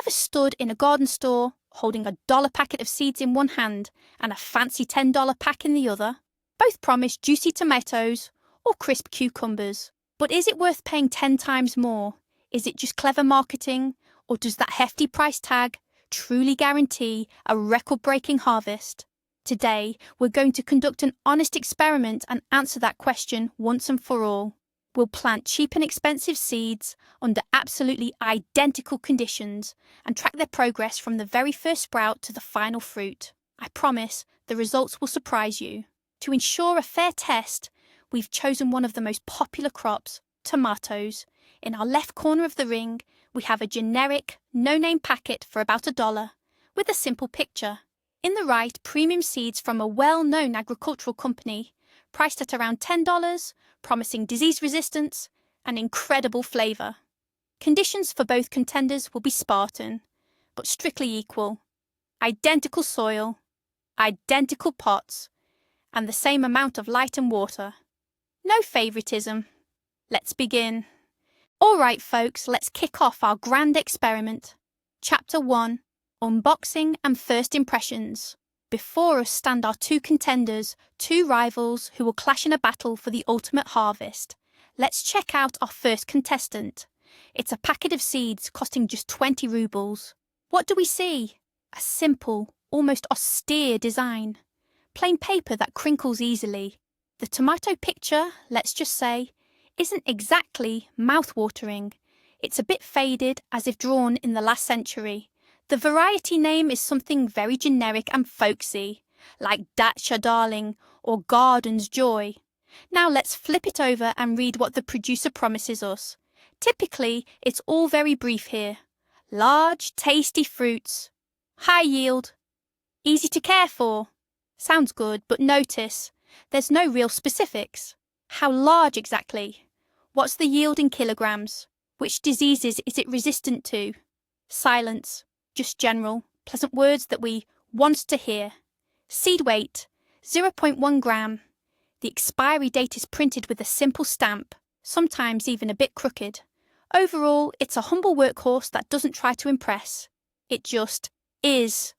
Ever stood in a garden store holding a $1 packet of seeds in one hand and a fancy $10 pack in the other? Both promise juicy tomatoes or crisp cucumbers. But is it worth paying 10 times more? Is it just clever marketing, or does that hefty price tag truly guarantee a record-breaking harvest? Today, we're going to conduct an honest experiment and answer that question once and for all. We'll plant cheap and expensive seeds under absolutely identical conditions and track their progress from the very first sprout to the final fruit. I promise the results will surprise you. To ensure a fair test, we've chosen one of the most popular crops, tomatoes. In our left corner of the ring, we have a generic, no-name packet for about $1 with a simple picture. In the right, premium seeds from a well-known agricultural company, priced at around $10, promising disease resistance and incredible flavour. Conditions for both contenders will be Spartan, but strictly equal. Identical soil, identical pots, and the same amount of light and water. No favouritism. Let's begin. All right, folks, let's kick off our grand experiment. Chapter 1. Unboxing and First Impressions. Before us stand our two contenders, two rivals who will clash in a battle for the ultimate harvest. Let's check out our first contestant. It's a packet of seeds costing just 20 rubles. What do we see? A simple, almost austere design. Plain paper that crinkles easily. The tomato picture, let's just say, isn't exactly mouth-watering. It's a bit faded, as if drawn in the last century. The variety name is something very generic and folksy, like Dacha Darling or Garden's Joy. Now let's flip it over and read what the producer promises us. Typically, it's all very brief here. Large, tasty fruits. High yield. Easy to care for. Sounds good, but notice, there's no real specifics. How large exactly? What's the yield in kilograms? Which diseases is it resistant to? Silence. Just general, pleasant words that we want to hear. Seed weight, 0.1 gram. The expiry date is printed with a simple stamp, sometimes even a bit crooked. Overall, it's a humble workhorse that doesn't try to impress. It just is.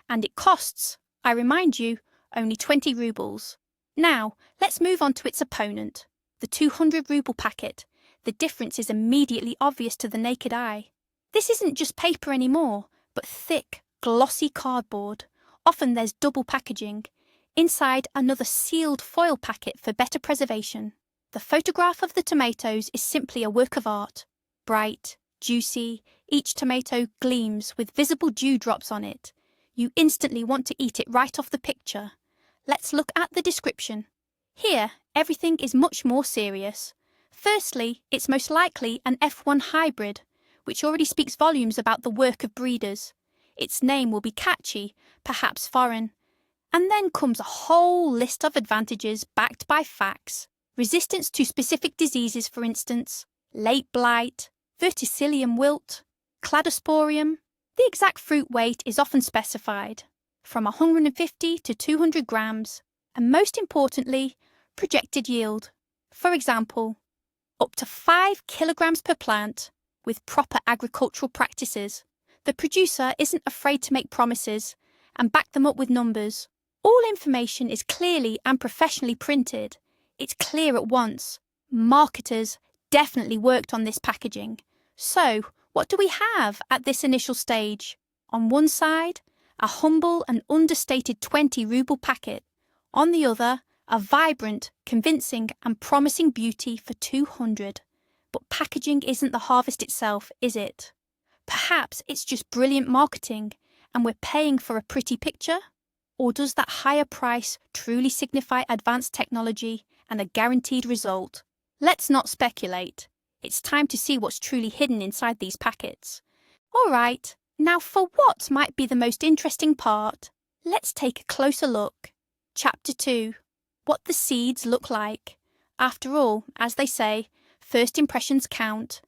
And it costs, I remind you, only 20 rubles. Now, let's move on to its opponent, the 200 ruble packet. The difference is immediately obvious to the naked eye. This isn't just paper anymore, but thick, glossy cardboard. Often there's double packaging. Inside, another sealed foil packet for better preservation. The photograph of the tomatoes is simply a work of art. Bright, juicy, each tomato gleams with visible dewdrops on it. You instantly want to eat it right off the picture. Let's look at the description. Here, everything is much more serious. Firstly, it's most likely an F1 hybrid, which already speaks volumes about the work of breeders. Its name will be catchy, perhaps foreign. And then comes a whole list of advantages backed by facts. Resistance to specific diseases, for instance, late blight, verticillium wilt, cladosporium. The exact fruit weight is often specified, from 150 to 200 grams, and most importantly, projected yield. For example, up to 5 kilograms per plant, with proper agricultural practices. The producer isn't afraid to make promises and back them up with numbers. All information is clearly and professionally printed. It's clear at once. Marketers definitely worked on this packaging. So, what do we have at this initial stage? On one side, a humble and understated 20 ruble packet. On the other, a vibrant, convincing and promising beauty for 200. But packaging isn't the harvest itself, is it? Perhaps it's just brilliant marketing and we're paying for a pretty picture? Or does that higher price truly signify advanced technology and a guaranteed result? Let's not speculate. It's time to see what's truly hidden inside these packets. All right, now for what might be the most interesting part, let's take a closer look. Chapter 2. What the seeds look like. After all, as they say, first impressions count.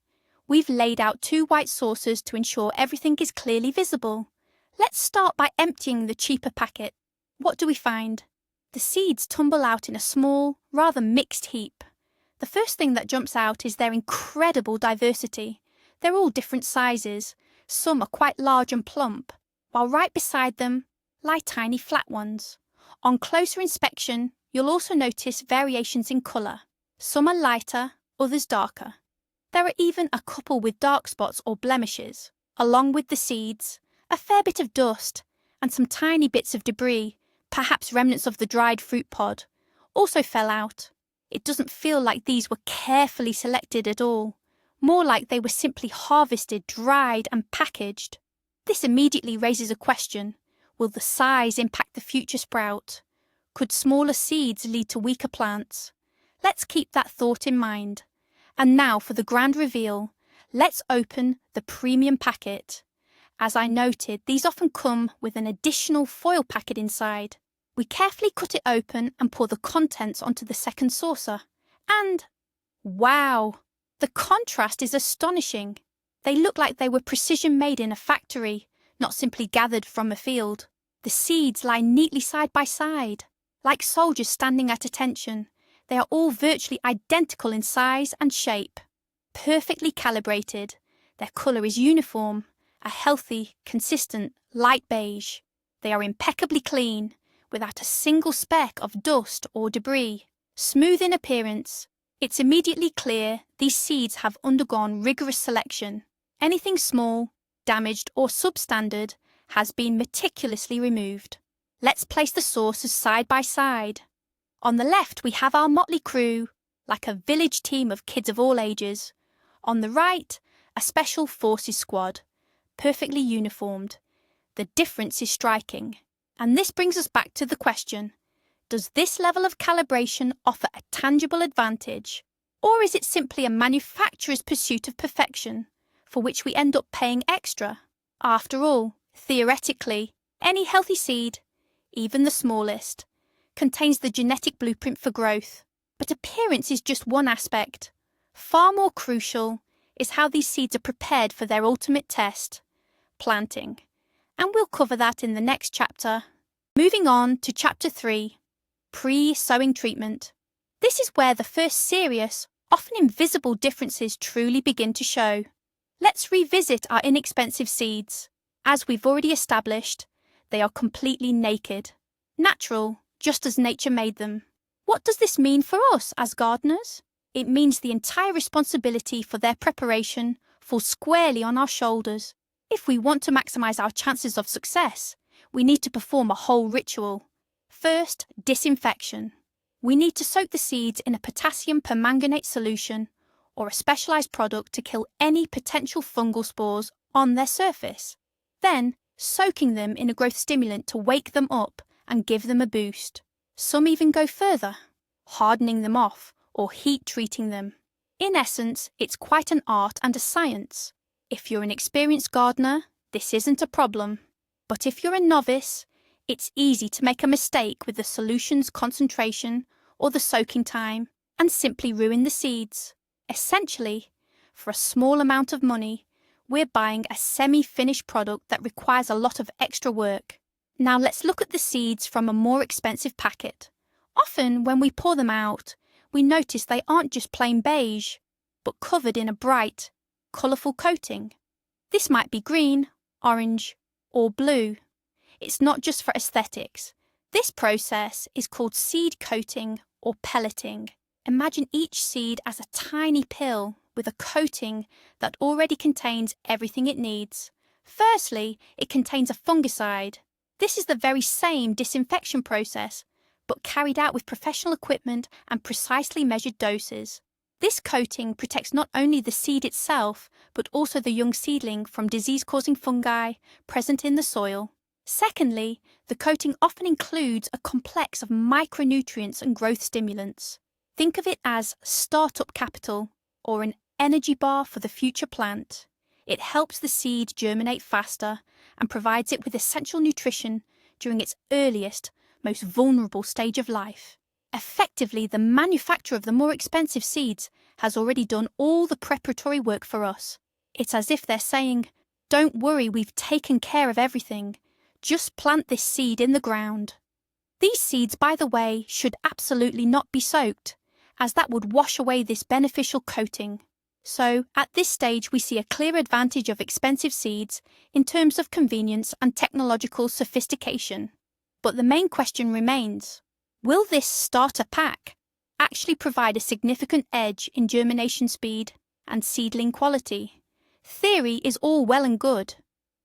We've laid out 2 white saucers to ensure everything is clearly visible. Let's start by emptying the cheaper packet. What do we find? The seeds tumble out in a small, rather mixed heap. The first thing that jumps out is their incredible diversity. They're all different sizes, Some are quite large and plump, while right beside them lie tiny flat ones. On closer inspection, you'll also notice variations in colour. Some are lighter, others darker. There are even a couple with dark spots or blemishes. Along with the seeds, a fair bit of dust and some tiny bits of debris, perhaps remnants of the dried fruit pod, also fell out. It doesn't feel like these were carefully selected at all, more like they were simply harvested, dried and packaged. This immediately raises a question. Will the size impact the future sprout? Could smaller seeds lead to weaker plants? Let's keep that thought in mind. And now for the grand reveal. Let's open the premium packet. As I noted, these often come with an additional foil packet inside. We carefully cut it open and pour the contents onto the second saucer. And wow! The contrast is astonishing. They look like they were precision made in a factory, not simply gathered from a field. The seeds lie neatly side by side, like soldiers standing at attention. They are all virtually identical in size and shape, perfectly calibrated. Their colour is uniform, a healthy, consistent, light beige. They are impeccably clean, without a single speck of dust or debris. Smooth in appearance, it's immediately clear these seeds have undergone rigorous selection. Anything small, damaged or substandard has been meticulously removed. Let's place the saucers side by side. On the left we have our motley crew, like a village team of kids of all ages. On the right, a special forces squad, perfectly uniformed. The difference is striking. And this brings us back to the question, does this level of calibration offer a tangible advantage, or is it simply a manufacturer's pursuit of perfection, for which we end up paying extra? After all, theoretically, any healthy seed, even the smallest, contains the genetic blueprint for growth. But appearance is just one aspect. Far more crucial is how these seeds are prepared for their ultimate test, planting. And we'll cover that in the next chapter. Moving on to Chapter 3, Pre-sowing Treatment. This is where the first serious, often invisible differences truly begin to show. Let's revisit our inexpensive seeds. As we've already established, they are completely naked, natural, just as nature made them. What does this mean for us as gardeners? It means the entire responsibility for their preparation falls squarely on our shoulders. If we want to maximize our chances of success, we need to perform a whole ritual. First, disinfection. We need to soak the seeds in a potassium permanganate solution or a specialized product to kill any potential fungal spores on their surface. Then, soaking them in a growth stimulant to wake them up and give them a boost. Some even go further, hardening them off or heat treating them. In essence, it's quite an art and a science. If you're an experienced gardener, this isn't a problem. But if you're a novice, it's easy to make a mistake with the solution's concentration or the soaking time and simply ruin the seeds. Essentially, for a small amount of money, we're buying a semi-finished product that requires a lot of extra work. Now let's look at the seeds from a more expensive packet. Often when we pour them out, we notice they aren't just plain beige, but covered in a bright, colourful coating. This might be green, orange, or blue. It's not just for aesthetics. This process is called seed coating or pelleting. Imagine each seed as a tiny pill with a coating that already contains everything it needs. Firstly, it contains a fungicide. This is the very same disinfection process, but carried out with professional equipment and precisely measured doses. This coating protects not only the seed itself, but also the young seedling from disease-causing fungi present in the soil. Secondly, the coating often includes a complex of micronutrients and growth stimulants. Think of it as startup capital or an energy bar for the future plant. It helps the seed germinate faster and provides it with essential nutrition during its earliest, most vulnerable stage of life. Effectively, the manufacturer of the more expensive seeds has already done all the preparatory work for us. It's as if they're saying, "Don't worry, we've taken care of everything. Just plant this seed in the ground." These seeds, by the way, should absolutely not be soaked, as that would wash away this beneficial coating. So, at this stage, we see a clear advantage of expensive seeds in terms of convenience and technological sophistication. But the main question remains, will this starter pack actually provide a significant edge in germination speed and seedling quality? Theory is all well and good,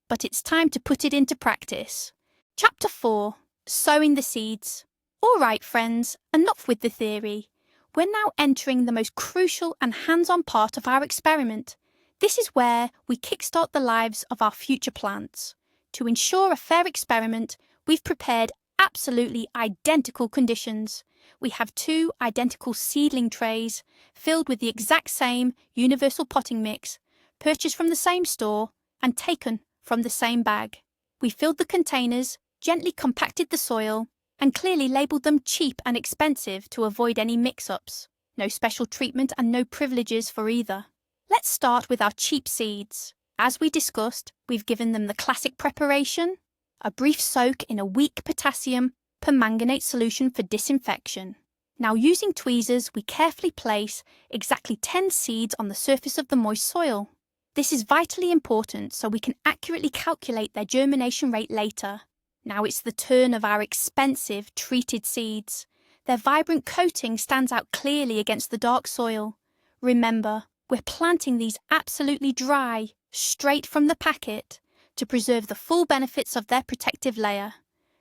but it's time to put it into practice. Chapter 4. Sowing the seeds. All right, friends, enough with the theory. We're now entering the most crucial and hands-on part of our experiment. This is where we kickstart the lives of our future plants. To ensure a fair experiment, we've prepared absolutely identical conditions. We have 2 identical seedling trays filled with the exact same universal potting mix, purchased from the same store and taken from the same bag. We filled the containers, gently compacted the soil, and clearly labelled them cheap and expensive to avoid any mix-ups. No special treatment and no privileges for either. Let's start with our cheap seeds. As we discussed, we've given them the classic preparation, a brief soak in a weak potassium permanganate solution for disinfection. Now, using tweezers, we carefully place exactly 10 seeds on the surface of the moist soil. This is vitally important so we can accurately calculate their germination rate later. Now it's the turn of our expensive treated seeds. Their vibrant coating stands out clearly against the dark soil. Remember, we're planting these absolutely dry, straight from the packet, to preserve the full benefits of their protective layer.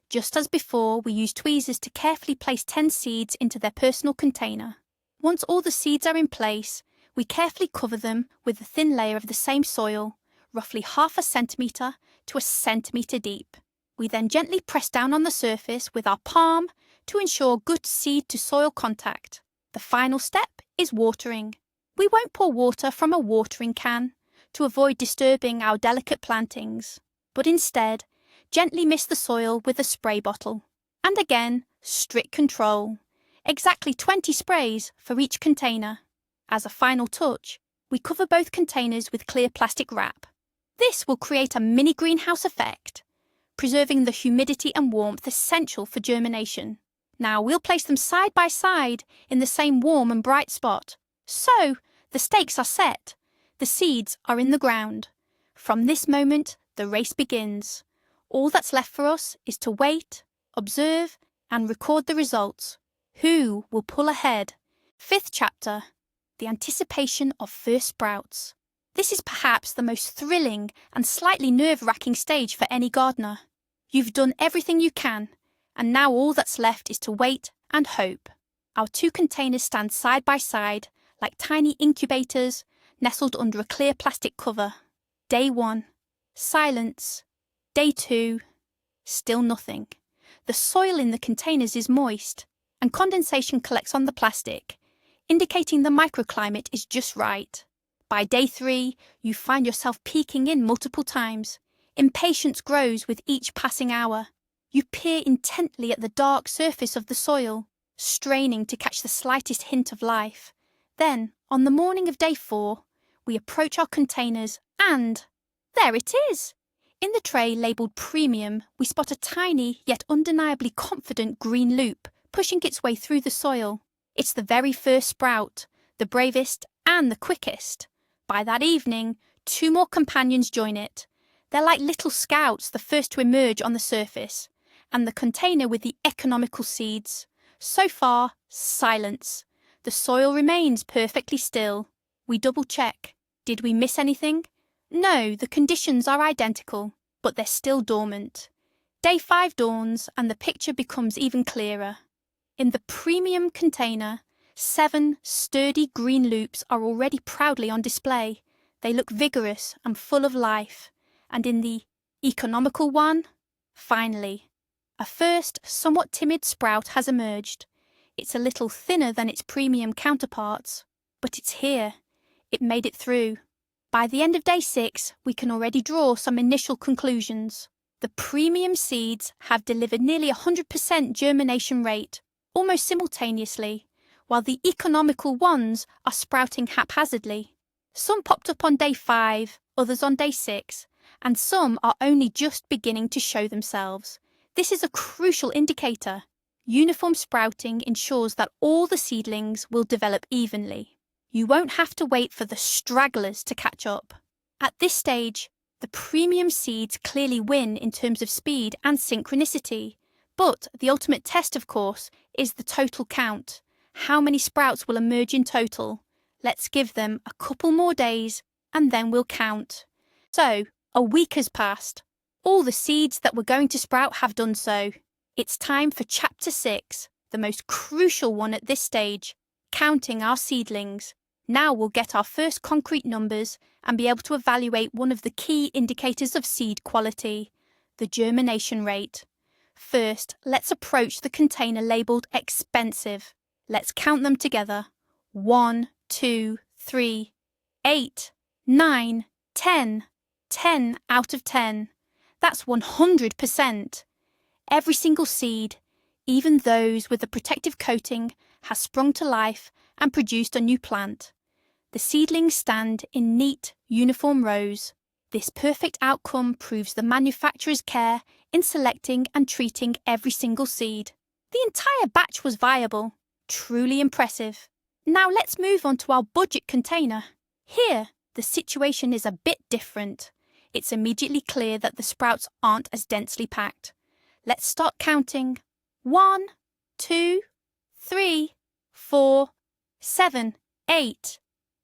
Just as before, we use tweezers to carefully place 10 seeds into their personal container. Once all the seeds are in place, we carefully cover them with a thin layer of the same soil, roughly half a centimetre to a centimetre deep. We then gently press down on the surface with our palm to ensure good seed-to-soil contact. The final step is watering. We won't pour water from a watering can to avoid disturbing our delicate plantings, but instead, gently mist the soil with a spray bottle. And again, strict control. Exactly 20 sprays for each container. As a final touch, we cover both containers with clear plastic wrap. This will create a mini greenhouse effect, preserving the humidity and warmth essential for germination. Now we'll place them side by side in the same warm and bright spot. So, the stakes are set. The seeds are in the ground. From this moment, the race begins. All that's left for us is to wait, observe, and record the results. Who will pull ahead? 5th chapter. The anticipation of first sprouts. This is perhaps the most thrilling and slightly nerve-wracking stage for any gardener. You've done everything you can, and now all that's left is to wait and hope. Our 2 containers stand side by side, like tiny incubators, nestled under a clear plastic cover. Day 1. Silence. Day 2. Still nothing. The soil in the containers is moist, and condensation collects on the plastic, indicating the microclimate is just right. By day 3, you find yourself peeking in multiple times. Impatience grows with each passing hour. You peer intently at the dark surface of the soil, straining to catch the slightest hint of life. Then, on the morning of day 4, we approach our containers and there it is! In the tray labelled Premium, we spot a tiny yet undeniably confident green loop pushing its way through the soil. It's the very first sprout, the bravest and the quickest. By that evening, 2 more companions join it. They're like little scouts, the first to emerge on the surface, and the container with the economical seeds. So far, silence. The soil remains perfectly still. We double-check. Did we miss anything? No, the conditions are identical, but they're still dormant. Day 5 dawns, and the picture becomes even clearer. In the Premium container, 7 sturdy green loops are already proudly on display. They look vigorous and full of life. And in the economical one, finally, a first, somewhat timid sprout has emerged. It's a little thinner than its Premium counterparts, but it's here. It made it through. By the end of day 6, we can already draw some initial conclusions. The Premium seeds have delivered nearly 100% germination rate, almost simultaneously, while the economical ones are sprouting haphazardly. Some popped up on day 5, others on day 6, and some are only just beginning to show themselves. This is a crucial indicator. Uniform sprouting ensures that all the seedlings will develop evenly. You won't have to wait for the stragglers to catch up. At this stage, the premium seeds clearly win in terms of speed and synchronicity. But the ultimate test, of course, is the total count. How many sprouts will emerge in total? Let's give them a couple more days and then we'll count. So, a week has passed. All the seeds that were going to sprout have done so. It's time for Chapter 6, the most crucial one at this stage, counting our seedlings. Now we'll get our first concrete numbers and be able to evaluate one of the key indicators of seed quality, the germination rate. First, let's approach the container labelled expensive. Let's count them together. 1, 2, 3, 8, 9, 10. 10 out of 10. That's 100%. Every single seed, even those with the protective coating, has sprung to life and produced a new plant. The seedlings stand in neat, uniform rows. This perfect outcome proves the manufacturer's care in selecting and treating every single seed. The entire batch was viable. Truly impressive. Now let's move on to our budget container. Here, the situation is a bit different. It's immediately clear that the sprouts aren't as densely packed. Let's start counting. 1, 2, 3, 4, 7, 8.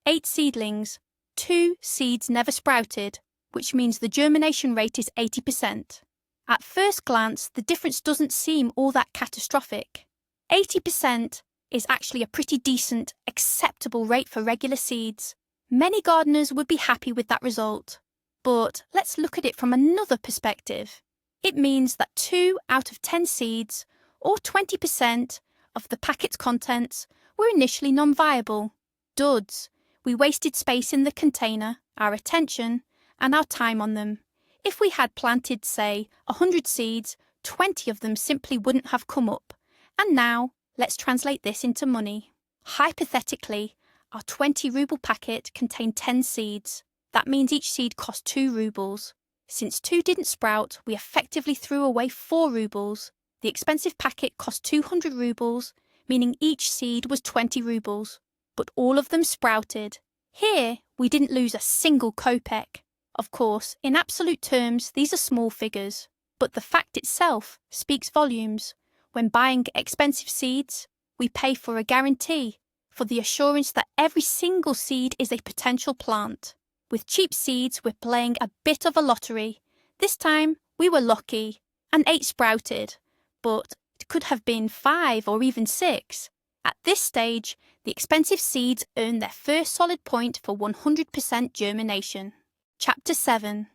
8 seedlings. 2 seeds never sprouted, which means the germination rate is 80%. At first glance, the difference doesn't seem all that catastrophic. 80% is actually a pretty decent, acceptable rate for regular seeds. Many gardeners would be happy with that result. But let's look at it from another perspective. It means that 2 out of 10 seeds, or 20% of the packet's contents, were initially non-viable. Duds. We wasted space in the container, our attention, and our time on them. If we had planted, say, 100 seeds, 20 of them simply wouldn't have come up. And now, let's translate this into money. Hypothetically, our 20 ruble packet contained 10 seeds. That means each seed cost 2 rubles. Since 2 didn't sprout, we effectively threw away 4 rubles. The expensive packet cost 200 rubles, meaning each seed was 20 rubles. But all of them sprouted. Here, we didn't lose a single kopeck. Of course, in absolute terms, these are small figures. But the fact itself speaks volumes. When buying expensive seeds, we pay for a guarantee, for the assurance that every single seed is a potential plant. With cheap seeds, we're playing a bit of a lottery. This time, we were lucky, and 8 sprouted. But it could have been 5 or even 6. At this stage, the expensive seeds earn their first solid point for 100% germination. Chapter 7.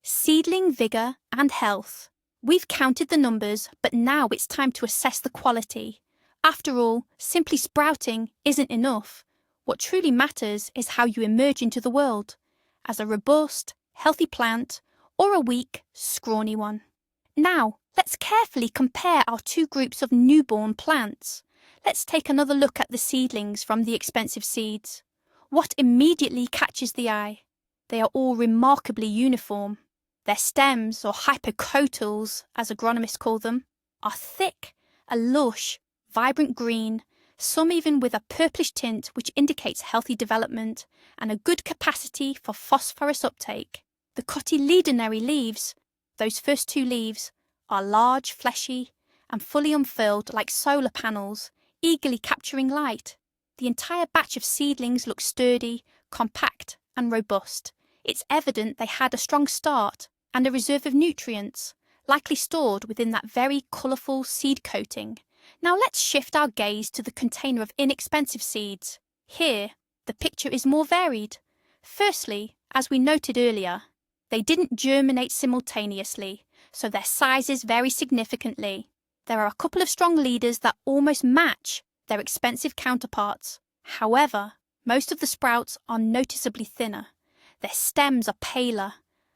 Seedling Vigour and Health. We've counted the numbers, but now it's time to assess the quality. After all, simply sprouting isn't enough. What truly matters is how you emerge into the world, as a robust, healthy plant, or a weak, scrawny one. Now, let's carefully compare our 2 groups of newborn plants. Let's take another look at the seedlings from the expensive seeds. What immediately catches the eye? They are all remarkably uniform. Their stems, or hypocotyls, as agronomists call them, are thick, a lush, vibrant green, some even with a purplish tint which indicates healthy development and a good capacity for phosphorus uptake. The cotyledonary leaves, those first 2 leaves, are large, fleshy, and fully unfurled like solar panels, eagerly capturing light. The entire batch of seedlings looks sturdy, compact, and robust. It's evident they had a strong start and a reserve of nutrients, likely stored within that very colourful seed coating. Now let's shift our gaze to the container of inexpensive seeds. Here, the picture is more varied. Firstly, as we noted earlier, they didn't germinate simultaneously, so their sizes vary significantly. There are a couple of strong leaders that almost match their expensive counterparts. However, most of the sprouts are noticeably thinner. Their stems are paler,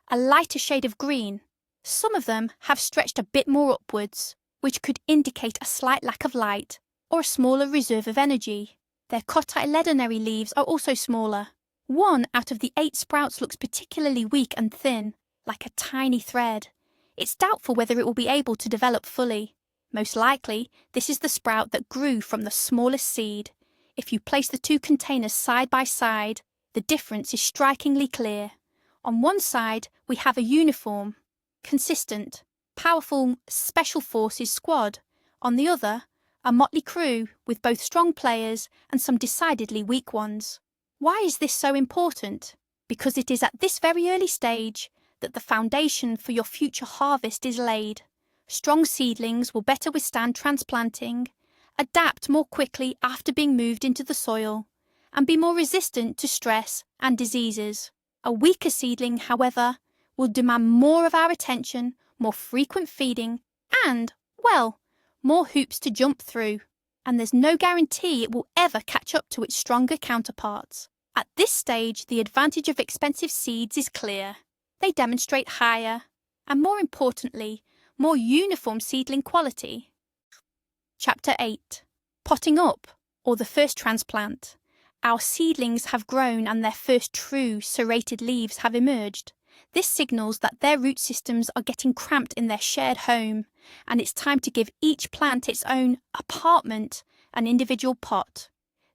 a lighter shade of green. Some of them have stretched a bit more upwards, which could indicate a slight lack of light or a smaller reserve of energy. Their cotyledonary leaves are also smaller. 1 out of the 8 sprouts looks particularly weak and thin, like a tiny thread. It's doubtful whether it will be able to develop fully. Most likely, this is the sprout that grew from the smallest seed. If you place the two containers side by side, the difference is strikingly clear. On one side, we have a uniform, consistent, powerful Special Forces squad. On the other, a motley crew with both strong players and some decidedly weak ones. Why is this so important? Because it is at this very early stage that the foundation for your future harvest is laid. Strong seedlings will better withstand transplanting, adapt more quickly after being moved into the soil, and be more resistant to stress and diseases. A weaker seedling, however, will demand more of our attention, more frequent feeding, and, well, more hoops to jump through. And there's no guarantee it will ever catch up to its stronger counterparts. At this stage, the advantage of expensive seeds is clear. They demonstrate higher, and more importantly, more uniform seedling quality. Chapter 8. Potting up, or the first transplant. Our seedlings have grown and their first true serrated leaves have emerged. This signals that their root systems are getting cramped in their shared home, and it's time to give each plant its own apartment, an individual pot.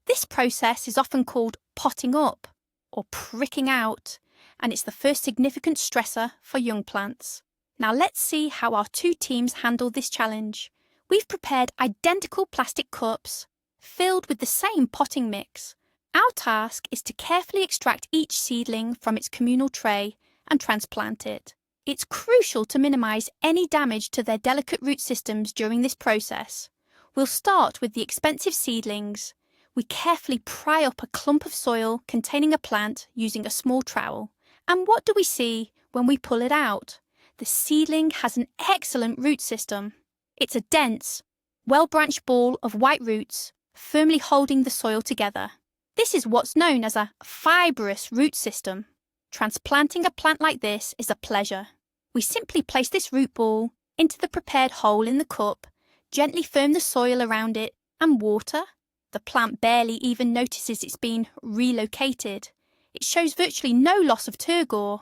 This process is often called potting up, or pricking out, and it's the first significant stressor for young plants. Now let's see how our two teams handle this challenge. We've prepared identical plastic cups, filled with the same potting mix. Our task is to carefully extract each seedling from its communal tray and transplant it. It's crucial to minimize any damage to their delicate root systems during this process. We'll start with the expensive seedlings. We carefully pry up a clump of soil containing a plant using a small trowel. And what do we see when we pull it out? The seedling has an excellent root system. It's a dense, well-branched ball of white roots, firmly holding the soil together. This is what's known as a fibrous root system. Transplanting a plant like this is a pleasure. We simply place this root ball into the prepared hole in the cup, gently firm the soil around it, and water. The plant barely even notices it's been relocated. It shows virtually no loss of turgor.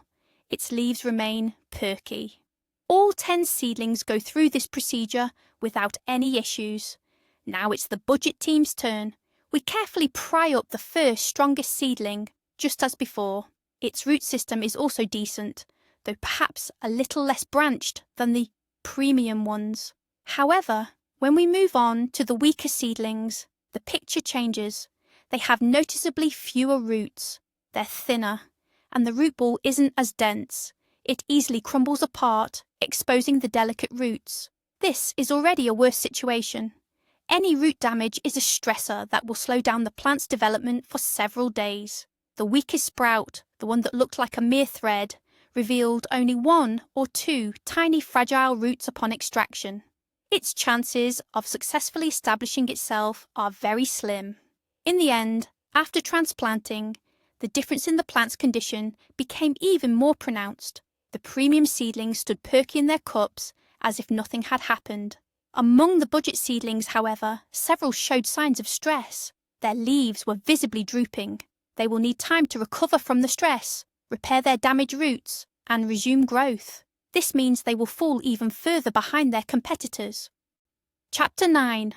Its leaves remain perky. All 10 seedlings go through this procedure without any issues. Now it's the budget team's turn. We carefully pry up the first strongest seedling, just as before. Its root system is also decent, though perhaps a little less branched than the premium ones. However, when we move on to the weaker seedlings, the picture changes. They have noticeably fewer roots. They're thinner, and the root ball isn't as dense. It easily crumbles apart, exposing the delicate roots. This is already a worse situation. Any root damage is a stressor that will slow down the plant's development for several days. The weakest sprout, the one that looked like a mere thread, revealed only 1 or 2 tiny fragile roots upon extraction. Its chances of successfully establishing itself are very slim. In the end, after transplanting, the difference in the plant's condition became even more pronounced. The premium seedlings stood perky in their cups as if nothing had happened. Among the budget seedlings, however, several showed signs of stress. Their leaves were visibly drooping. They will need time to recover from the stress, repair their damaged roots, and resume growth. This means they will fall even further behind their competitors. Chapter 9.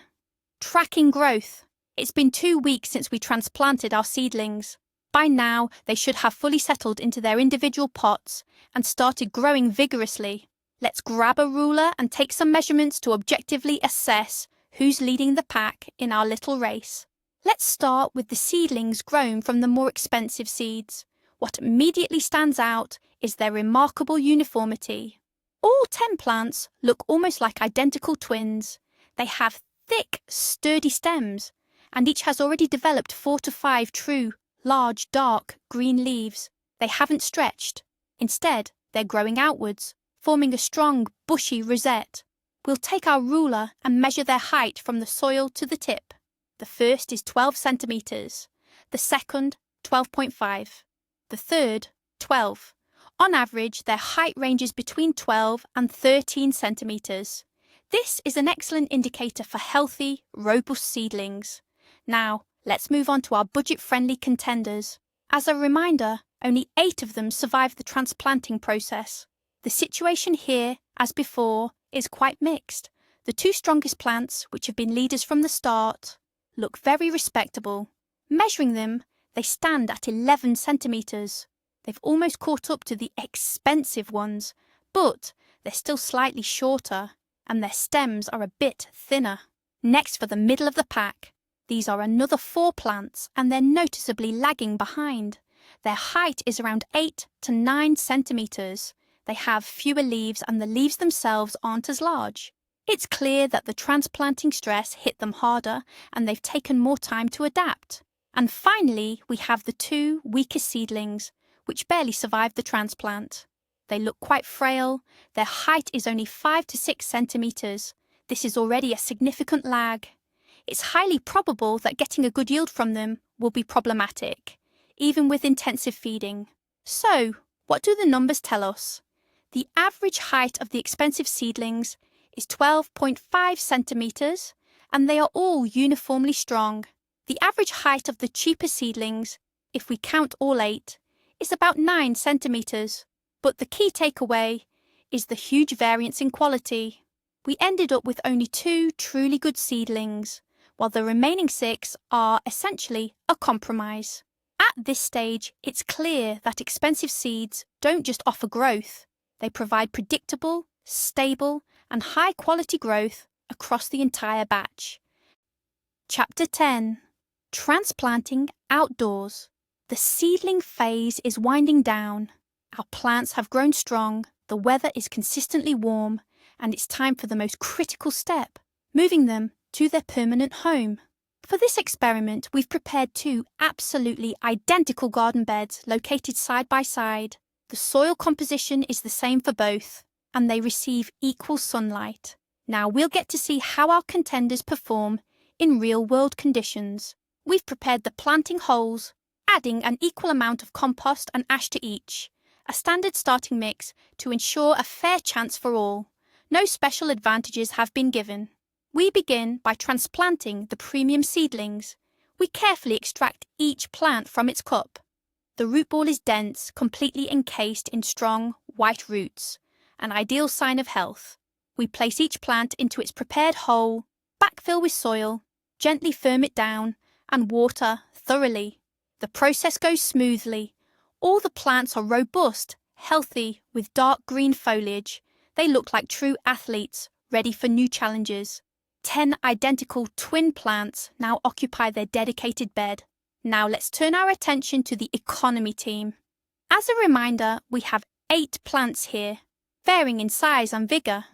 Tracking growth. It's been 2 weeks since we transplanted our seedlings. By now, they should have fully settled into their individual pots and started growing vigorously. Let's grab a ruler and take some measurements to objectively assess who's leading the pack in our little race. Let's start with the seedlings grown from the more expensive seeds. What immediately stands out is their remarkable uniformity. All 10 plants look almost like identical twins. They have thick, sturdy stems, and each has already developed 4 to 5 true, large, dark green leaves. They haven't stretched. Instead, they're growing outwards, forming a strong, bushy rosette. We'll take our ruler and measure their height from the soil to the tip. The first is 12 centimetres, the second 12.5, the third 12. On average, their height ranges between 12 and 13 centimetres. This is an excellent indicator for healthy, robust seedlings. Now, let's move on to our budget-friendly contenders. As a reminder, only 8 of them survived the transplanting process. The situation here, as before, is quite mixed. The 2 strongest plants, which have been leaders from the start, look very respectable. Measuring them, they stand at 11 centimetres. They've almost caught up to the expensive ones, but they're still slightly shorter, and their stems are a bit thinner. Next, for the middle of the pack, these are another 4 plants, and they're noticeably lagging behind. Their height is around 8 to 9 centimetres. They have fewer leaves, and the leaves themselves aren't as large. It's clear that the transplanting stress hit them harder, and they've taken more time to adapt. And finally, we have the 2 weakest seedlings, which barely survived the transplant. They look quite frail. Their height is only 5 to 6 centimetres. This is already a significant lag. It's highly probable that getting a good yield from them will be problematic, even with intensive feeding. So, what do the numbers tell us? The average height of the expensive seedlings is 12.5 centimetres, and they are all uniformly strong. The average height of the cheaper seedlings, if we count all 8, is about 9 centimetres. But the key takeaway is the huge variance in quality. We ended up with only 2 truly good seedlings, while the remaining 6 are essentially a compromise. At this stage, it's clear that expensive seeds don't just offer growth. They provide predictable, stable, and high-quality growth across the entire batch. Chapter 10. Transplanting outdoors. The seedling phase is winding down. Our plants have grown strong, the weather is consistently warm, and it's time for the most critical step, moving them to their permanent home. For this experiment, we've prepared 2 absolutely identical garden beds located side by side. The soil composition is the same for both, and they receive equal sunlight. Now we'll get to see how our contenders perform in real-world conditions. We've prepared the planting holes, adding an equal amount of compost and ash to each, a standard starting mix to ensure a fair chance for all. No special advantages have been given. We begin by transplanting the premium seedlings. We carefully extract each plant from its cup. The root ball is dense, completely encased in strong, white roots, an ideal sign of health. We place each plant into its prepared hole, backfill with soil, gently firm it down, and water thoroughly. The process goes smoothly. All the plants are robust, healthy, with dark green foliage. They look like true athletes, ready for new challenges. 10 identical twin plants now occupy their dedicated bed. Now let's turn our attention to the economy team. As a reminder, we have 8 plants here, varying in size and vigour.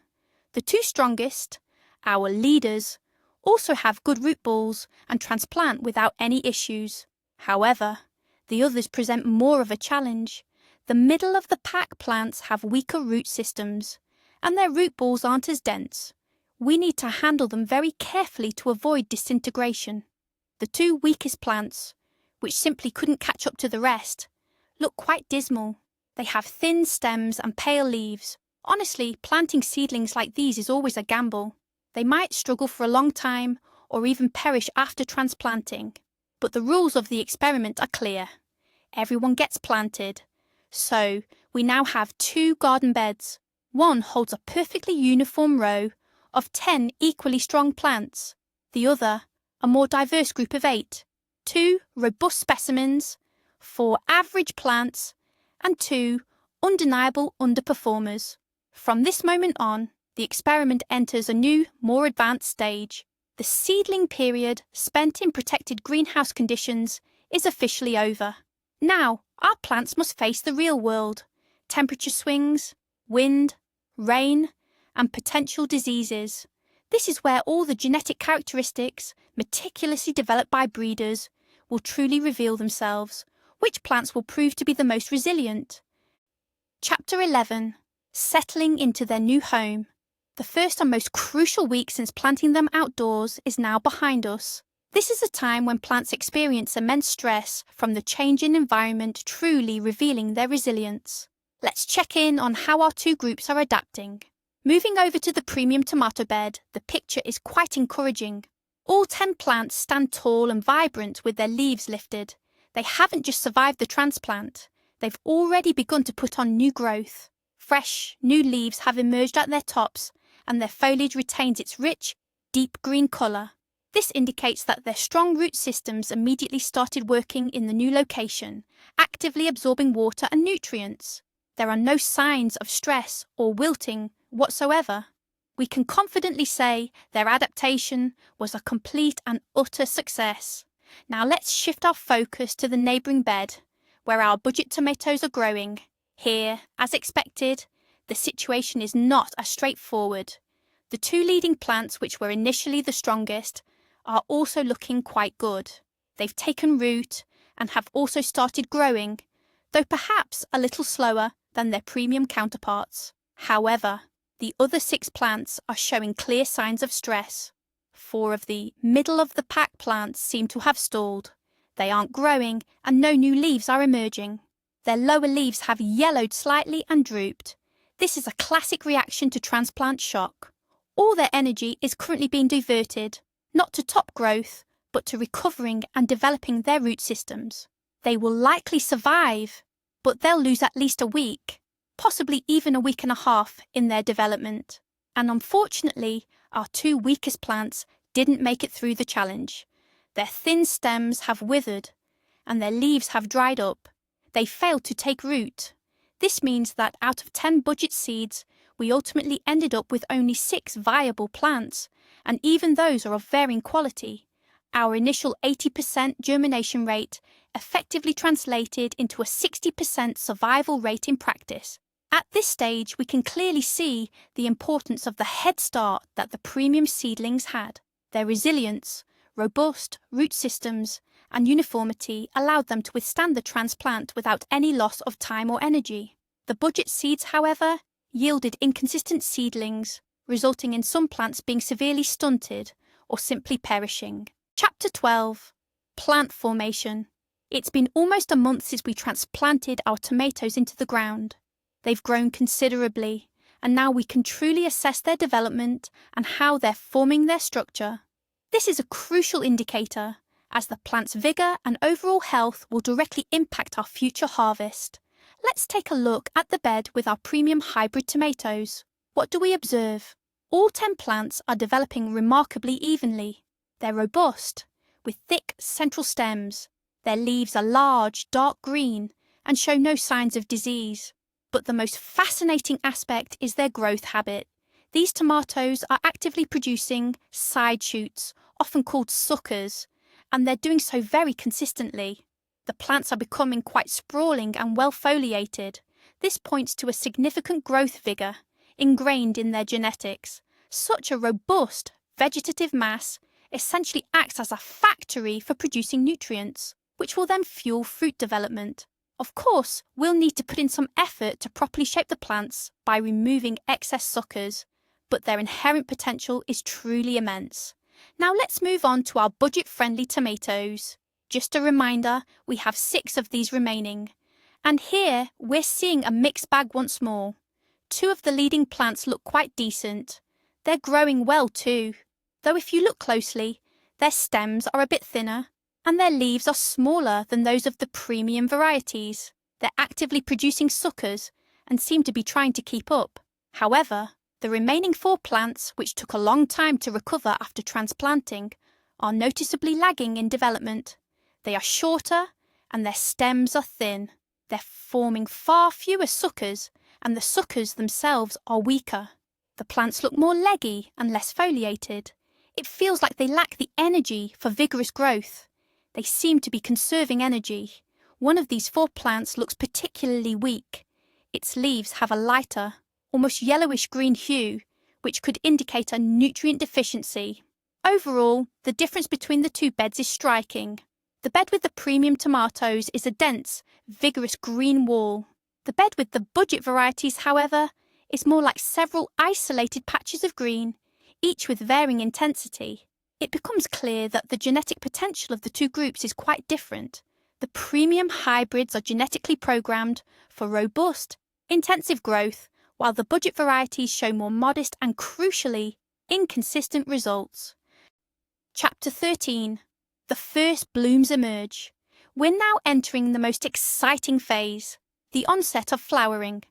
The 2 strongest, our leaders, also have good root balls and transplant without any issues. However, the others present more of a challenge. The middle of the pack plants have weaker root systems, and their root balls aren't as dense. We need to handle them very carefully to avoid disintegration. The 2 weakest plants, which simply couldn't catch up to the rest, look quite dismal. They have thin stems and pale leaves. Honestly, planting seedlings like these is always a gamble. They might struggle for a long time or even perish after transplanting. But the rules of the experiment are clear. Everyone gets planted. So, we now have 2 garden beds. One holds a perfectly uniform row of 10 equally strong plants. The other, a more diverse group of 8. 2 robust specimens, 4 average plants, and 2 undeniable underperformers. From this moment on, the experiment enters a new, more advanced stage. The seedling period spent in protected greenhouse conditions is officially over. Now, our plants must face the real world. Temperature swings, wind, rain, and potential diseases. This is where all the genetic characteristics, meticulously developed by breeders, will truly reveal themselves. Which plants will prove to be the most resilient? Chapter 11. Settling into their new home. The first and most crucial week since planting them outdoors is now behind us. This is a time when plants experience immense stress from the change in environment, truly revealing their resilience. Let's check in on how our 2 groups are adapting. Moving over to the premium tomato bed, the picture is quite encouraging. All 10 plants stand tall and vibrant with their leaves lifted. They haven't just survived the transplant. They've already begun to put on new growth. Fresh, new leaves have emerged at their tops, and their foliage retains its rich, deep green colour. This indicates that their strong root systems immediately started working in the new location, actively absorbing water and nutrients. There are no signs of stress or wilting whatsoever. We can confidently say their adaptation was a complete and utter success. Now let's shift our focus to the neighbouring bed, where our budget tomatoes are growing. Here, as expected, the situation is not as straightforward. The two leading plants, which were initially the strongest, are also looking quite good. They've taken root and have also started growing, though perhaps a little slower than their premium counterparts. However, the other 6 plants are showing clear signs of stress. 4 of the middle-of-the-pack plants seem to have stalled. They aren't growing and no new leaves are emerging. Their lower leaves have yellowed slightly and drooped. This is a classic reaction to transplant shock. All their energy is currently being diverted, not to top growth, but to recovering and developing their root systems. They will likely survive, but they'll lose at least a week, possibly even a week and a half in their development. And unfortunately, our 2 weakest plants didn't make it through the challenge. Their thin stems have withered, and their leaves have dried up. They failed to take root. This means that out of 10 budget seeds, we ultimately ended up with only 6 viable plants, and even those are of varying quality. Our initial 80% germination rate effectively translated into a 60% survival rate in practice. At this stage, we can clearly see the importance of the head start that the premium seedlings had. Their resilience, robust root systems, and uniformity allowed them to withstand the transplant without any loss of time or energy. The budget seeds, however, yielded inconsistent seedlings, resulting in some plants being severely stunted or simply perishing. Chapter 12. Plant Formation. It's been almost a month since we transplanted our tomatoes into the ground. They've grown considerably, and now we can truly assess their development and how they're forming their structure. This is a crucial indicator, as the plant's vigour and overall health will directly impact our future harvest. Let's take a look at the bed with our premium hybrid tomatoes. What do we observe? All 10 plants are developing remarkably evenly. They're robust, with thick central stems. Their leaves are large, dark green, and show no signs of disease. But the most fascinating aspect is their growth habit. These tomatoes are actively producing side shoots, often called suckers, and they're doing so very consistently. The plants are becoming quite sprawling and well foliated. This points to a significant growth vigour ingrained in their genetics. Such a robust vegetative mass essentially acts as a factory for producing nutrients, which will then fuel fruit development. Of course, we'll need to put in some effort to properly shape the plants by removing excess suckers, but their inherent potential is truly immense. Now let's move on to our budget-friendly tomatoes. Just a reminder, we have 6 of these remaining. And here, we're seeing a mixed bag once more. 2 of the leading plants look quite decent. They're growing well too, though if you look closely, their stems are a bit thinner, and their leaves are smaller than those of the premium varieties. They're actively producing suckers and seem to be trying to keep up. However, the remaining 4 plants, which took a long time to recover after transplanting, are noticeably lagging in development. They are shorter and their stems are thin. They're forming far fewer suckers, and the suckers themselves are weaker. The plants look more leggy and less foliated. It feels like they lack the energy for vigorous growth. They seem to be conserving energy. One of these 4 plants looks particularly weak. Its leaves have a lighter, almost yellowish-green hue, which could indicate a nutrient deficiency. Overall, the difference between the 2 beds is striking. The bed with the premium tomatoes is a dense, vigorous green wall. The bed with the budget varieties, however, is more like several isolated patches of green, each with varying intensity. It becomes clear that the genetic potential of the 2 groups is quite different. The premium hybrids are genetically programmed for robust, intensive growth, while the budget varieties show more modest and, crucially, inconsistent results. Chapter 13. The first blooms emerge. We're now entering the most exciting phase, the onset of flowering.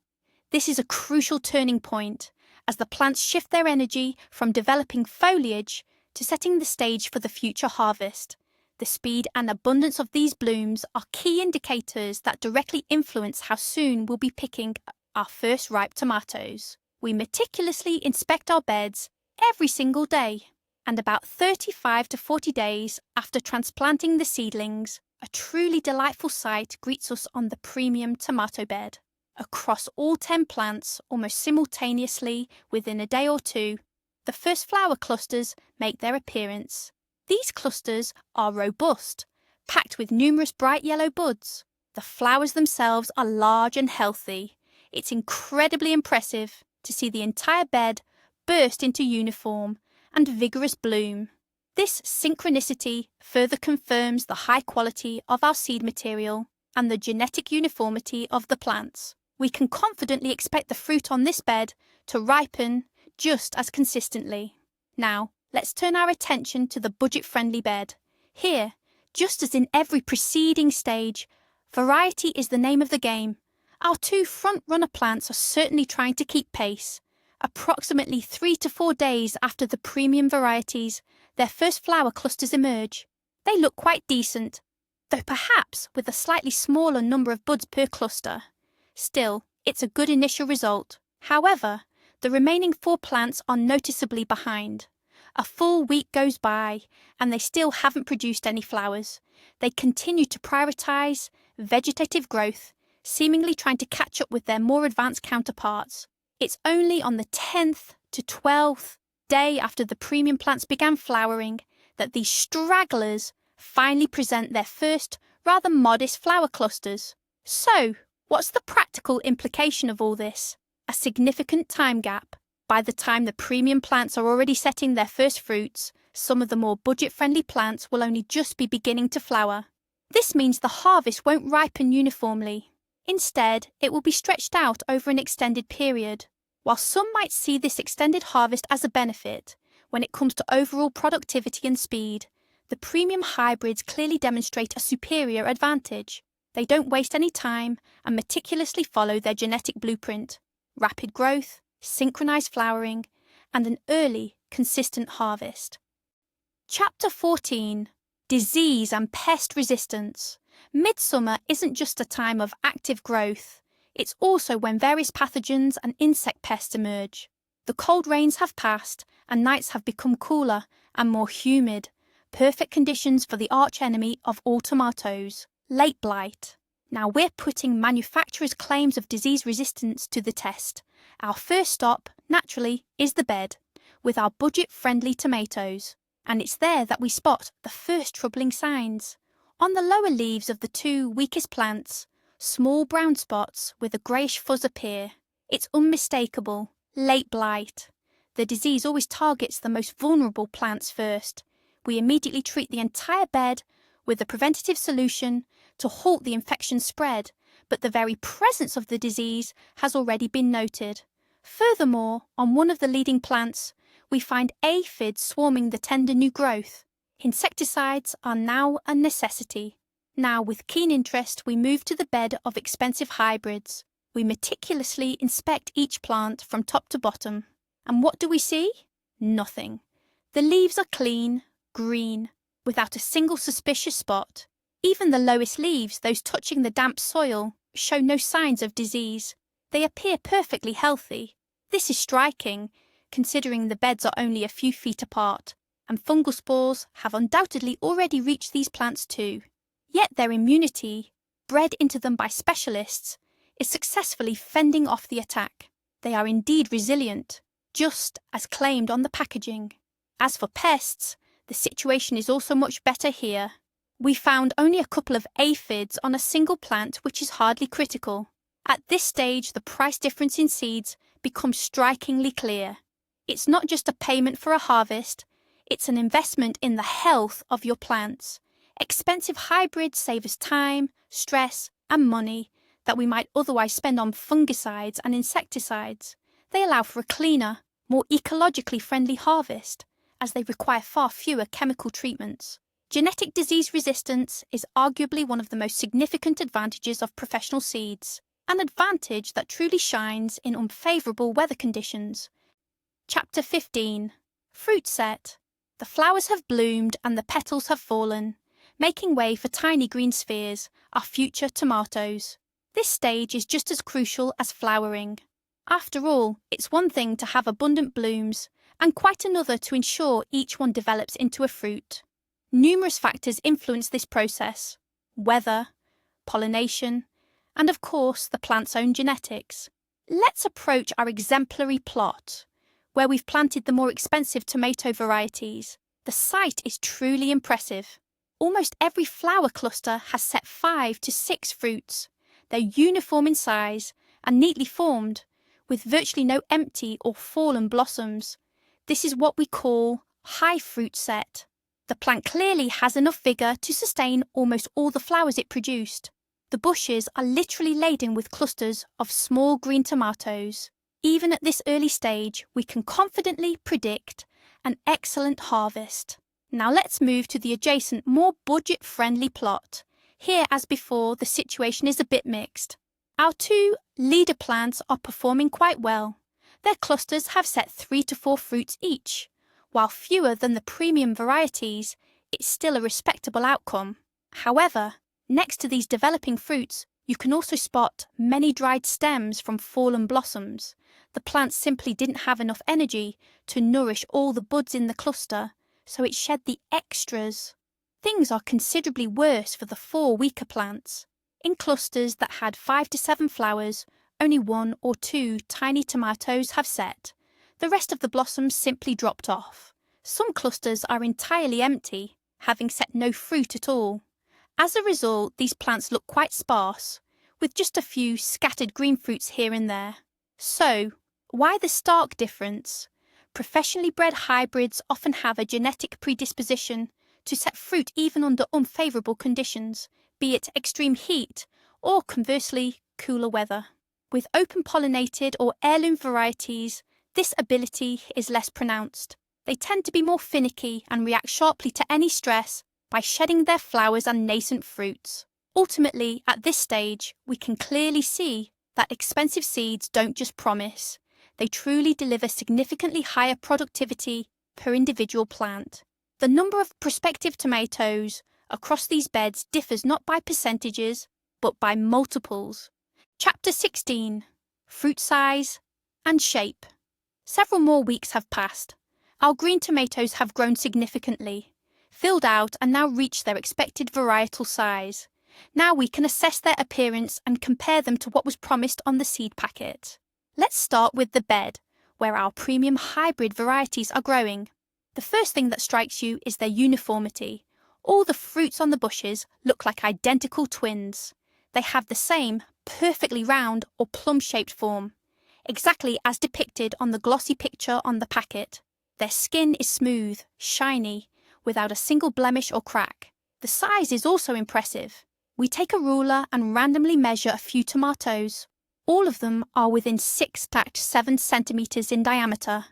This is a crucial turning point, as the plants shift their energy from developing foliage to setting the stage for the future harvest. The speed and abundance of these blooms are key indicators that directly influence how soon we'll be picking our first ripe tomatoes. We meticulously inspect our beds every single day, and about 35 to 40 days after transplanting the seedlings, a truly delightful sight greets us on the premium tomato bed. Across all 10 plants, almost simultaneously within a day or two, the first flower clusters make their appearance. These clusters are robust, packed with numerous bright yellow buds. The flowers themselves are large and healthy. It's incredibly impressive to see the entire bed burst into uniform and vigorous bloom. This synchronicity further confirms the high quality of our seed material and the genetic uniformity of the plants. We can confidently expect the fruit on this bed to ripen just as consistently. Now, let's turn our attention to the budget-friendly bed. Here, just as in every preceding stage, variety is the name of the game. Our two front-runner plants are certainly trying to keep pace. Approximately 3 to 4 days after the premium varieties, their first flower clusters emerge. They look quite decent, though perhaps with a slightly smaller number of buds per cluster. Still, it's a good initial result. However, the remaining 4 plants are noticeably behind. A full week goes by, and they still haven't produced any flowers. They continue to prioritise vegetative growth, seemingly trying to catch up with their more advanced counterparts. It's only on the 10th to 12th day after the premium plants began flowering that these stragglers finally present their first, rather modest flower clusters. So, what's the practical implication of all this? A significant time gap. By the time the premium plants are already setting their first fruits, some of the more budget-friendly plants will only just be beginning to flower. This means the harvest won't ripen uniformly. Instead, it will be stretched out over an extended period. While some might see this extended harvest as a benefit, when it comes to overall productivity and speed, the premium hybrids clearly demonstrate a superior advantage. They don't waste any time and meticulously follow their genetic blueprint: rapid growth, synchronized flowering, and an early, consistent harvest. Chapter 14. Disease and Pest Resistance. Midsummer isn't just a time of active growth. It's also when various pathogens and insect pests emerge. The cold rains have passed, and nights have become cooler and more humid. Perfect conditions for the arch-enemy of all tomatoes, late blight. Now we're putting manufacturers' claims of disease resistance to the test. Our first stop, naturally, is the bed, with our budget-friendly tomatoes. And it's there that we spot the first troubling signs. On the lower leaves of the 2 weakest plants, small brown spots with a greyish fuzz appear. It's unmistakable, late blight. The disease always targets the most vulnerable plants first. We immediately treat the entire bed with a preventative solution to halt the infection spread, but the very presence of the disease has already been noted. Furthermore, on one of the leading plants, we find aphids swarming the tender new growth. Insecticides are now a necessity. Now, with keen interest, we move to the bed of expensive hybrids. We meticulously inspect each plant from top to bottom. And what do we see? Nothing. The leaves are clean, green, without a single suspicious spot. Even the lowest leaves, those touching the damp soil, show no signs of disease. They appear perfectly healthy. This is striking, considering the beds are only a few feet apart, and fungal spores have undoubtedly already reached these plants too. Yet their immunity, bred into them by specialists, is successfully fending off the attack. They are indeed resilient, just as claimed on the packaging. As for pests, the situation is also much better here. We found only a couple of aphids on a single plant, which is hardly critical. At this stage, the price difference in seeds becomes strikingly clear. It's not just a payment for a harvest, it's an investment in the health of your plants. Expensive hybrids save us time, stress, and money that we might otherwise spend on fungicides and insecticides. They allow for a cleaner, more ecologically friendly harvest, as they require far fewer chemical treatments. Genetic disease resistance is arguably one of the most significant advantages of professional seeds, an advantage that truly shines in unfavourable weather conditions. Chapter 15. Fruit Set. The flowers have bloomed and the petals have fallen, making way for tiny green spheres, our future tomatoes. This stage is just as crucial as flowering. After all, it's one thing to have abundant blooms, and quite another to ensure each one develops into a fruit. Numerous factors influence this process: weather, pollination, and of course the plant's own genetics. Let's approach our exemplary plot, where we've planted the more expensive tomato varieties. The sight is truly impressive. Almost every flower cluster has set 5 to 6 fruits. They're uniform in size and neatly formed, with virtually no empty or fallen blossoms. This is what we call high fruit set. The plant clearly has enough vigour to sustain almost all the flowers it produced. The bushes are literally laden with clusters of small green tomatoes. Even at this early stage, we can confidently predict an excellent harvest. Now let's move to the adjacent, more budget-friendly plot. Here, as before, the situation is a bit mixed. Our 2 leader plants are performing quite well. Their clusters have set 3 to 4 fruits each. While fewer than the premium varieties, it's still a respectable outcome. However, next to these developing fruits, you can also spot many dried stems from fallen blossoms. The plant simply didn't have enough energy to nourish all the buds in the cluster, so it shed the extras. Things are considerably worse for the 4 weaker plants. In clusters that had 5 to 7 flowers, only 1 or 2 tiny tomatoes have set. The rest of the blossoms simply dropped off. Some clusters are entirely empty, having set no fruit at all. As a result, these plants look quite sparse, with just a few scattered green fruits here and there. So, why the stark difference? Professionally bred hybrids often have a genetic predisposition to set fruit even under unfavourable conditions, be it extreme heat or, conversely, cooler weather. With open-pollinated or heirloom varieties, this ability is less pronounced. They tend to be more finicky and react sharply to any stress by shedding their flowers and nascent fruits. Ultimately, at this stage, we can clearly see that expensive seeds don't just promise. They truly deliver significantly higher productivity per individual plant. The number of prospective tomatoes across these beds differs not by percentages, but by multiples. Chapter 16. Fruit size and shape. Several more weeks have passed. Our green tomatoes have grown significantly, filled out and now reach their expected varietal size. Now we can assess their appearance and compare them to what was promised on the seed packet. Let's start with the bed, where our premium hybrid varieties are growing. The first thing that strikes you is their uniformity. All the fruits on the bushes look like identical twins. They have the same perfectly round or plum-shaped form, exactly as depicted on the glossy picture on the packet. Their skin is smooth, shiny, without a single blemish or crack. The size is also impressive. We take a ruler and randomly measure a few tomatoes. All of them are within 6 stacked 7 centimetres in diameter.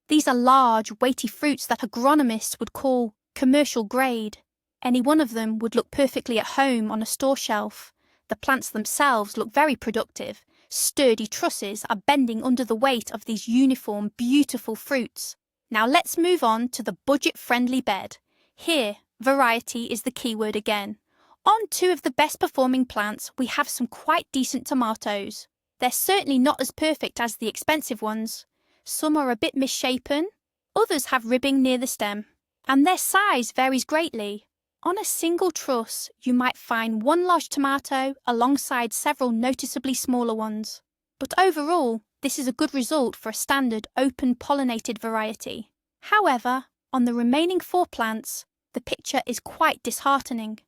These are large, weighty fruits that agronomists would call commercial grade. Any one of them would look perfectly at home on a store shelf. The plants themselves look very productive. Sturdy trusses are bending under the weight of these uniform, beautiful fruits. Now let's move on to the budget-friendly bed. Here, variety is the keyword again. On 2 of the best performing plants, we have some quite decent tomatoes. They're certainly not as perfect as the expensive ones. Some are a bit misshapen, others have ribbing near the stem, and their size varies greatly. On a single truss, you might find 1 large tomato alongside several noticeably smaller ones. But overall, this is a good result for a standard open-pollinated variety. However, on the remaining 4 plants, the picture is quite disheartening.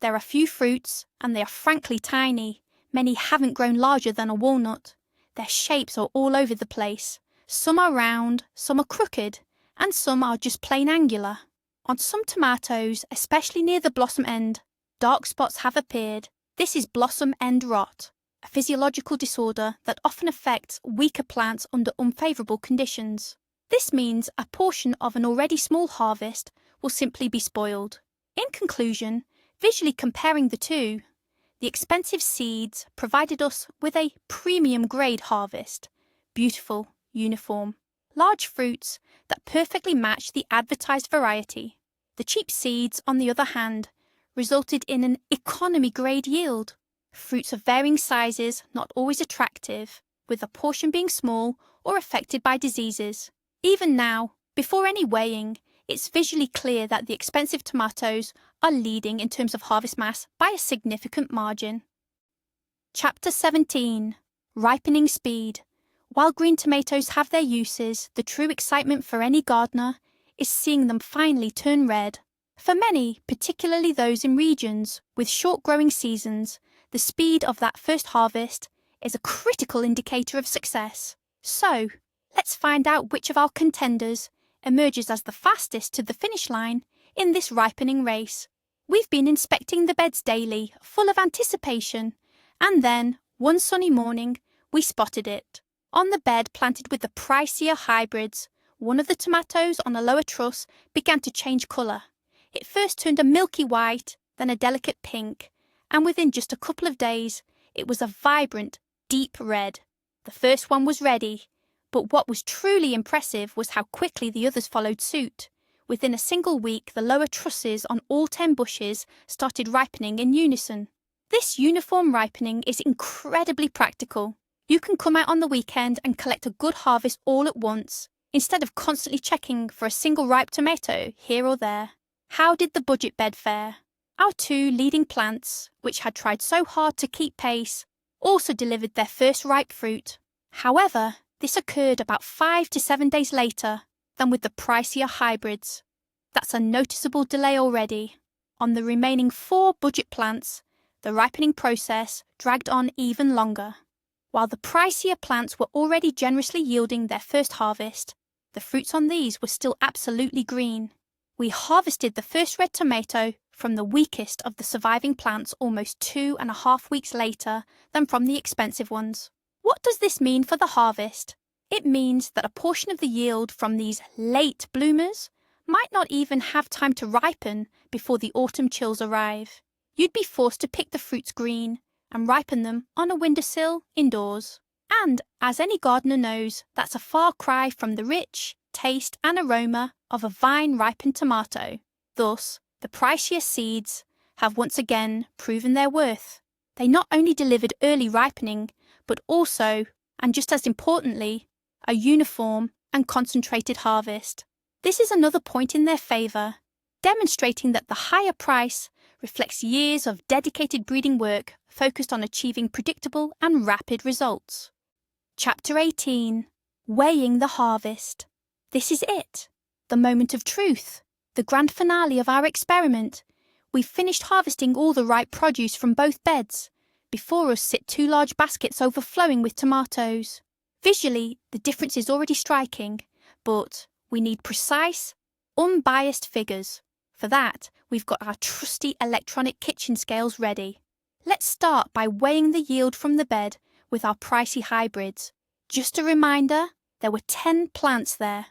There are few fruits, and they are frankly tiny. Many haven't grown larger than a walnut. Their shapes are all over the place. Some are round, some are crooked, and some are just plain angular. On some tomatoes, especially near the blossom end, dark spots have appeared. This is blossom end rot, a physiological disorder that often affects weaker plants under unfavourable conditions. This means a portion of an already small harvest will simply be spoiled. In conclusion, visually comparing the 2, the expensive seeds provided us with a premium grade harvest. Beautiful, uniform. large fruits that perfectly match the advertised variety. The cheap seeds, on the other hand, resulted in an economy-grade yield. Fruits of varying sizes, not always attractive, with a portion being small or affected by diseases. Even now, before any weighing, it's visually clear that the expensive tomatoes are leading in terms of harvest mass by a significant margin. Chapter 17. Ripening Speed. While green tomatoes have their uses, the true excitement for any gardener is seeing them finally turn red. For many, particularly those in regions with short growing seasons, the speed of that first harvest is a critical indicator of success. So, let's find out which of our contenders emerges as the fastest to the finish line in this ripening race. We've been inspecting the beds daily, full of anticipation, and then, one sunny morning, we spotted it. On the bed planted with the pricier hybrids, one of the tomatoes on a lower truss began to change colour. It first turned a milky white, then a delicate pink, and within just a couple of days, it was a vibrant, deep red. The first one was ready, but what was truly impressive was how quickly the others followed suit. Within a single week, the lower trusses on all 10 bushes started ripening in unison. This uniform ripening is incredibly practical. You can come out on the weekend and collect a good harvest all at once, instead of constantly checking for a single ripe tomato here or there. How did the budget bed fare? Our 2 leading plants, which had tried so hard to keep pace, also delivered their first ripe fruit. However, this occurred about 5 to 7 days later than with the pricier hybrids. That's a noticeable delay already. On the remaining 4 budget plants, the ripening process dragged on even longer. While the pricier plants were already generously yielding their first harvest, the fruits on these were still absolutely green. We harvested the first red tomato from the weakest of the surviving plants almost 2.5 weeks later than from the expensive ones. What does this mean for the harvest? It means that a portion of the yield from these late bloomers might not even have time to ripen before the autumn chills arrive. You'd be forced to pick the fruits green and ripen them on a windowsill indoors. And, as any gardener knows, that's a far cry from the rich taste and aroma of a vine-ripened tomato. Thus, the pricier seeds have once again proven their worth. They not only delivered early ripening, but also, and just as importantly, a uniform and concentrated harvest. This is another point in their favour, demonstrating that the higher price reflects years of dedicated breeding work focused on achieving predictable and rapid results. Chapter 18. Weighing the Harvest. This is it, the moment of truth, the grand finale of our experiment. We've finished harvesting all the ripe produce from both beds. Before us sit 2 large baskets overflowing with tomatoes. Visually, the difference is already striking, but we need precise, unbiased figures. For that, we've got our trusty electronic kitchen scales ready. Let's start by weighing the yield from the bed with our pricey hybrids. Just a reminder, there were 10 plants there.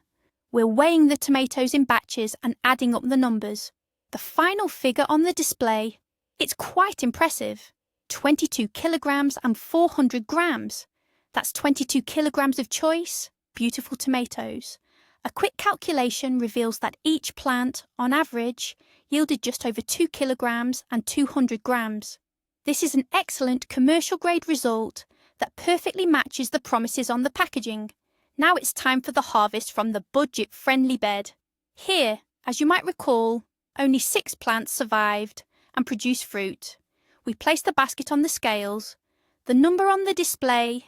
We're weighing the tomatoes in batches and adding up the numbers. The final figure on the display, it's quite impressive. 22 kilograms and 400 grams. That's 22 kilograms of choice, beautiful tomatoes. A quick calculation reveals that each plant, on average, yielded just over 2 kilograms and 200 grams. This is an excellent commercial-grade result that perfectly matches the promises on the packaging. Now it's time for the harvest from the budget-friendly bed. Here, as you might recall, only 6 plants survived and produced fruit. We placed the basket on the scales. The number on the display,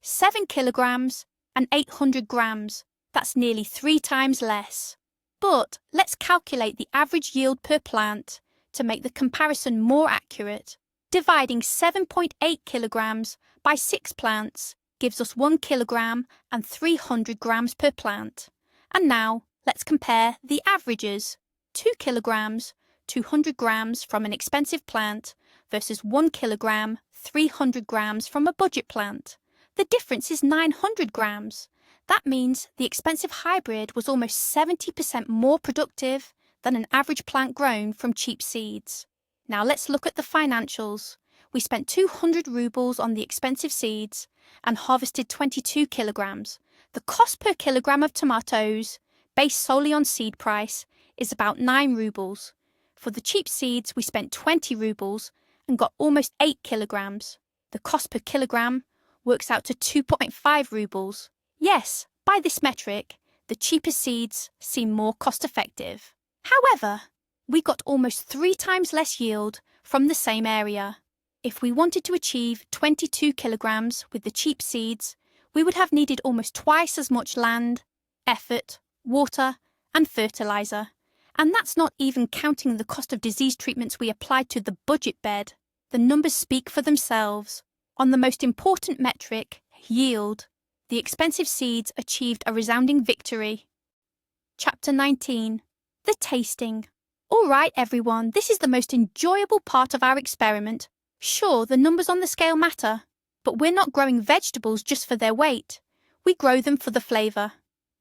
7 kilograms and 800 grams. That's nearly 3 times less. But let's calculate the average yield per plant to make the comparison more accurate. Dividing 7.8 kilograms by 6 plants gives us 1 kilogram and 300 grams per plant. And now let's compare the averages. 2 kilograms, 200 grams from an expensive plant versus 1 kilogram, 300 grams from a budget plant. The difference is 900 grams. That means the expensive hybrid was almost 70% more productive than an average plant grown from cheap seeds. Now let's look at the financials. We spent 200 rubles on the expensive seeds and harvested 22 kilograms. The cost per kilogram of tomatoes, based solely on seed price, is about 9 rubles. For the cheap seeds, we spent 20 rubles and got almost 8 kilograms. The cost per kilogram works out to 2.5 rubles. Yes, by this metric, the cheaper seeds seem more cost-effective. However, we got almost 3 times less yield from the same area. If we wanted to achieve 22 kilograms with the cheap seeds, we would have needed almost twice as much land, effort, water, and fertilizer. And that's not even counting the cost of disease treatments we applied to the budget bed. The numbers speak for themselves. On the most important metric, yield, the expensive seeds achieved a resounding victory. Chapter 19. The tasting. All right, everyone, this is the most enjoyable part of our experiment. Sure, the numbers on the scale matter, but we're not growing vegetables just for their weight. We grow them for the flavour.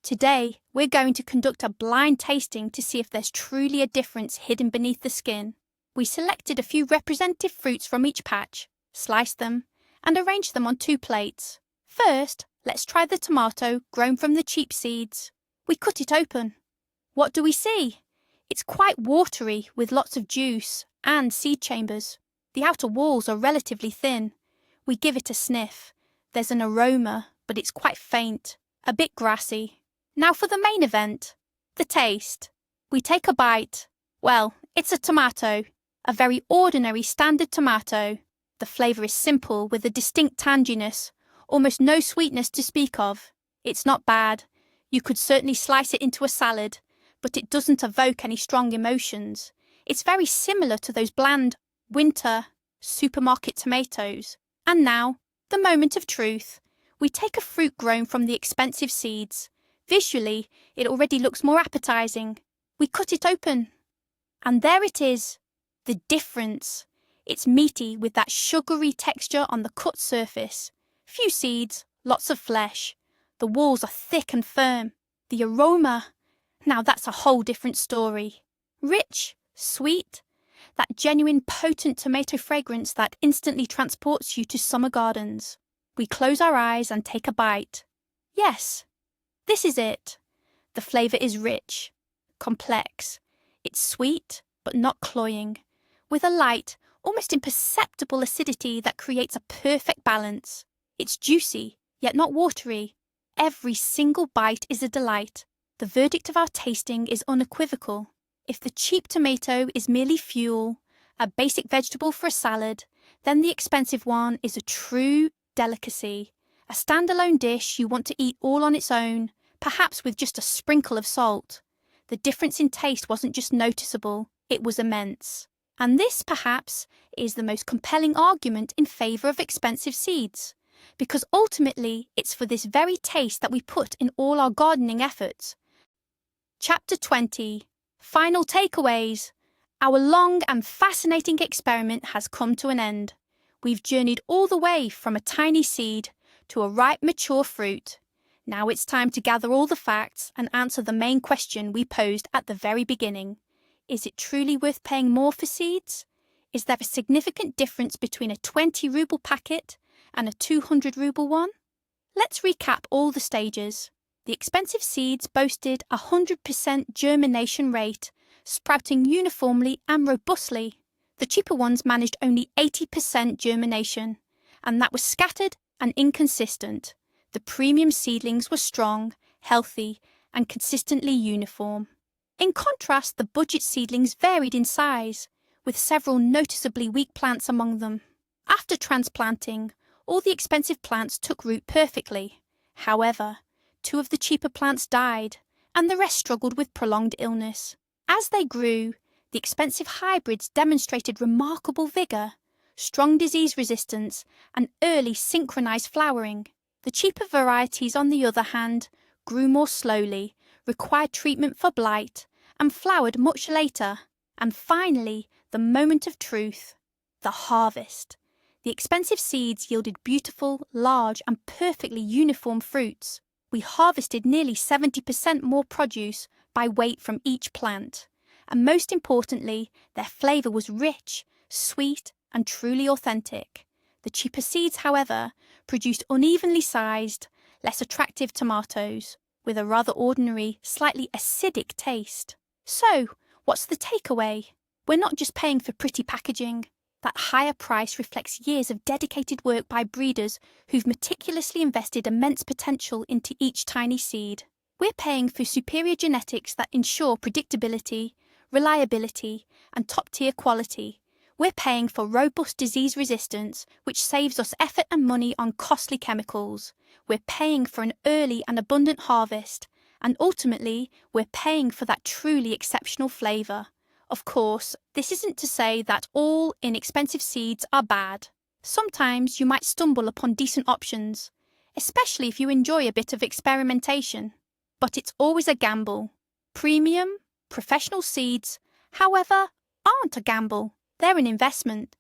Today, we're going to conduct a blind tasting to see if there's truly a difference hidden beneath the skin. We selected a few representative fruits from each patch, sliced them, and arranged them on 2 plates. First, let's try the tomato grown from the cheap seeds. We cut it open. What do we see? It's quite watery with lots of juice and seed chambers. The outer walls are relatively thin. We give it a sniff. There's an aroma, but it's quite faint, a bit grassy. Now for the main event, the taste. We take a bite. Well, it's a tomato, a very ordinary standard tomato. The flavour is simple with a distinct tanginess, almost no sweetness to speak of. It's not bad. You could certainly slice it into a salad, but it doesn't evoke any strong emotions. It's very similar to those bland, winter, supermarket tomatoes. And now, the moment of truth. We take a fruit grown from the expensive seeds. Visually, it already looks more appetising. We cut it open. And there it is. The difference. It's meaty with that sugary texture on the cut surface. Few seeds, lots of flesh. The walls are thick and firm. The aroma. Now that's a whole different story. Rich, sweet, that genuine potent tomato fragrance that instantly transports you to summer gardens. We close our eyes and take a bite. Yes, this is it. The flavour is rich, complex. It's sweet, but not cloying, with a light, almost imperceptible acidity that creates a perfect balance. It's juicy, yet not watery. Every single bite is a delight. The verdict of our tasting is unequivocal. If the cheap tomato is merely fuel, a basic vegetable for a salad, then the expensive one is a true delicacy, a standalone dish you want to eat all on its own, perhaps with just a sprinkle of salt. The difference in taste wasn't just noticeable, it was immense. And this, perhaps, is the most compelling argument in favour of expensive seeds, because ultimately it's for this very taste that we put in all our gardening efforts. Chapter 20. Final takeaways. Our long and fascinating experiment has come to an end. We've journeyed all the way from a tiny seed to a ripe, mature fruit. Now it's time to gather all the facts and answer the main question we posed at the very beginning. Is it truly worth paying more for seeds? Is there a significant difference between a 20 ruble packet and a 200 ruble one? Let's recap all the stages. The expensive seeds boasted a 100% germination rate, sprouting uniformly and robustly. The cheaper ones managed only 80% germination, and that was scattered and inconsistent. The premium seedlings were strong, healthy, and consistently uniform. In contrast, the budget seedlings varied in size, with several noticeably weak plants among them. After transplanting, all the expensive plants took root perfectly. However, 2 of the cheaper plants died, and the rest struggled with prolonged illness. As they grew, the expensive hybrids demonstrated remarkable vigour, strong disease resistance, and early synchronised flowering. The cheaper varieties, on the other hand, grew more slowly, required treatment for blight, and flowered much later. And finally, the moment of truth, the harvest. The expensive seeds yielded beautiful, large, and perfectly uniform fruits. We harvested nearly 70% more produce by weight from each plant. And most importantly, their flavour was rich, sweet, and truly authentic. The cheaper seeds, however, produced unevenly sized, less attractive tomatoes with a rather ordinary, slightly acidic taste. So, what's the takeaway? We're not just paying for pretty packaging. That higher price reflects years of dedicated work by breeders who've meticulously invested immense potential into each tiny seed. We're paying for superior genetics that ensure predictability, reliability, and top-tier quality. We're paying for robust disease resistance, which saves us effort and money on costly chemicals. We're paying for an early and abundant harvest, and ultimately, we're paying for that truly exceptional flavour. Of course, this isn't to say that all inexpensive seeds are bad. Sometimes you might stumble upon decent options, especially if you enjoy a bit of experimentation. But it's always a gamble. Premium, professional seeds, however, aren't a gamble. They're an investment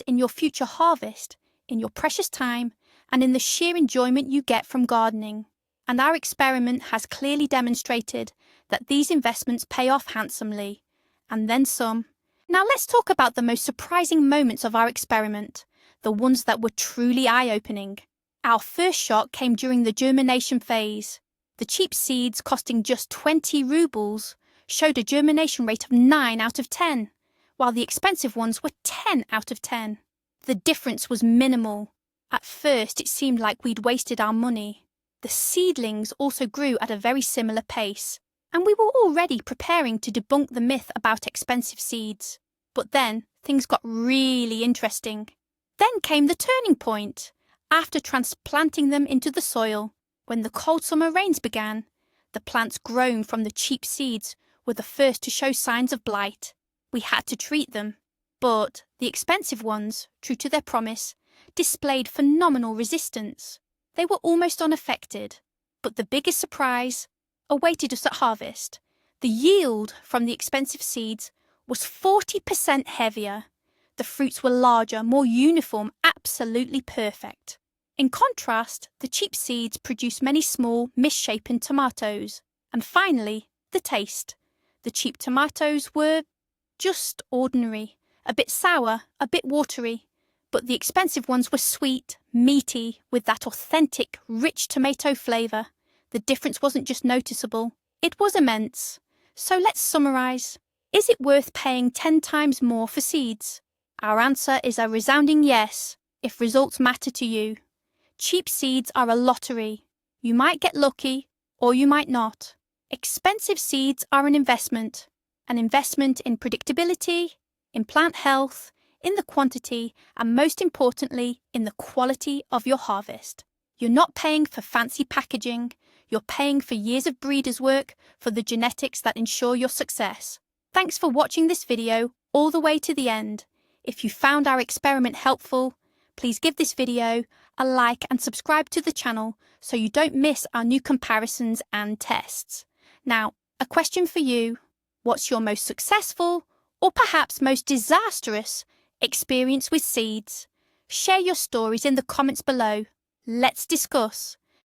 in your future harvest, in your precious time, and in the sheer enjoyment you get from gardening. And our experiment has clearly demonstrated that these investments pay off handsomely, and then some. Now let's talk about the most surprising moments of our experiment, the ones that were truly eye-opening. Our first shock came during the germination phase. The cheap seeds costing just 20 rubles showed a germination rate of 9 out of 10, while the expensive ones were 10 out of 10. The difference was minimal. At first, it seemed like we'd wasted our money. The seedlings also grew at a very similar pace, and we were already preparing to debunk the myth about expensive seeds. But then, things got really interesting. Then came the turning point. After transplanting them into the soil, when the cold summer rains began, the plants grown from the cheap seeds were the first to show signs of blight. We had to treat them. But the expensive ones, true to their promise, displayed phenomenal resistance. They were almost unaffected. But the biggest surprise awaited us at harvest. The yield from the expensive seeds was 40% heavier. The fruits were larger, more uniform, absolutely perfect. In contrast, the cheap seeds produced many small, misshapen tomatoes. And finally, the taste. The cheap tomatoes were just ordinary, a bit sour, a bit watery. But the expensive ones were sweet, meaty, with that authentic, rich tomato flavour. The difference wasn't just noticeable, it was immense. So let's summarise. Is it worth paying 10 times more for seeds? Our answer is a resounding yes, if results matter to you. Cheap seeds are a lottery. You might get lucky, or you might not. Expensive seeds are an investment in predictability, in plant health, in the quantity, and most importantly, in the quality of your harvest. You're not paying for fancy packaging, you're paying for years of breeders' work, for the genetics that ensure your success. Thanks for watching this video all the way to the end. If you found our experiment helpful, please give this video a like and subscribe to the channel so you don't miss our new comparisons and tests. Now, a question for you. What's your most successful, or perhaps most disastrous, experience with seeds? Share your stories in the comments below. Let's discuss.